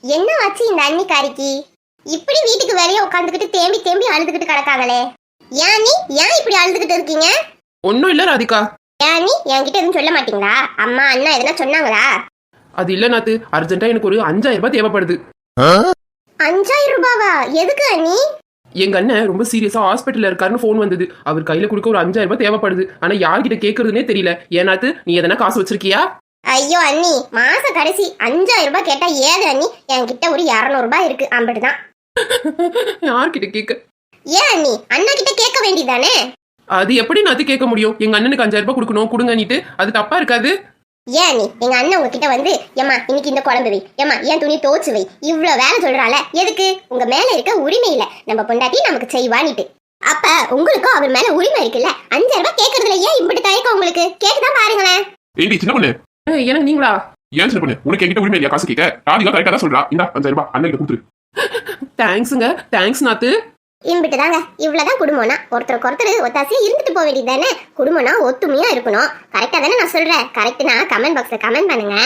என்ன ஆச்சு இந்த அன்னிக்காரிக்கு? இப்படி வீட்டுக்கு வெளியே உட்காந்துக்கிட்டு தேம்பி தேம்பி அழுதுகிட்டு கிடக்காங்களே. ஏன் நீ ஏன் இப்படி அழுதுகிட்டு இருக்கீங்க? ஒன்னும் இல்ல ராதிகா. ஏன் நீ என்கிட்ட எதுவும் சொல்ல மாட்டீங்களா? அம்மா அண்ணா எதனா சொன்னாங்களா? அது இல்ல நாத்து, அர்ஜென்ட்டா எனக்கு ஒரு 5000 ரூபாய் தேவைப்படுது. 5000 ரூபாவா? எதுக்கு அண்ணி? எங்க அண்ணன் ரொம்ப சீரியஸா ஹாஸ்பிட்டல்ல இருக்காருன்னு போன் வந்தது. அவர் கையில கொடுக்க ஒரு 5000 ரூபாய் தேவைப்படுது. ஆனா யார்கிட்ட கேக்குறதுனே தெரியல. ஏனாத்து நீ எதனா காசு வச்சிருக்கியா? ஐயோ அண்ணி, மாச கடைசி 5000 ரூபாய் கேட்டா ஏது அண்ணி? என்கிட்ட ஒரு 200 ரூபாய் இருக்கு, அம்பட்டுதான். யார்கிட்ட கேட்க? ஏன் அண்ணி, அண்ணா கிட்ட கேட்க வேண்டியதானே? அது எப்படி நாத்து கேட்க முடியும்? எங்க அண்ணனுக்கு 5000 ரூபாய் கொடுக்கணும் கொடுங்கன்னிட்டு அது தப்பா இருக்காது? ஏன் நீ எங்க அண்ணன் உங்ககிட்ட வந்து ஏமா இன்னைக்கு இந்த குழம்பு வை, ஏமா ஏன் துணி தோச்சு வை, இவ்வளவு வேலை சொல்றால எதுக்கு? உங்க மேல இருக்க உரிமை இல்ல, நம்ம பொண்டாட்டி நமக்கு செய்வானிட்டு. அப்ப உங்களுக்கும் அவர் மேல உரிமை இருக்குல்ல. 5000 ரூபாய் கேக்குறதுல ஏன் இப்படி தயக்கம் உங்களுக்கு? கேக்குதான் பாருங்களேன். ஏண்டி சின்ன பொண்ணு, எனக்கு நீங்களா? ஏன் சின்ன பொண்ணு, உனக்கு என்கிட்ட உரிமை இல்லையா காசு கேட்க? ராதிகா கரெக்டா தான் சொல்றா. இந்த 5000 ரூபாய் அண்ணன் கொடுத்துரு. தேங்க்ஸுங்க, தேங்க்ஸ் நாத்து. இம்பிட்டு தாங்க, இவ்வளவுதான் குடும்பம்னா. ஒருத்தருக்கு ஒருத்தர் ஒத்தாசியா இருந்துட்டு போக வேண்டியது தானே. குடும்பம்னா ஒத்துமையா இருக்கணும். கரெக்டா தானே நான் சொல்றேன்? கரெக்ட்னா கமெண்ட் பாக்ஸ்ல கமெண்ட் பண்ணுங்க.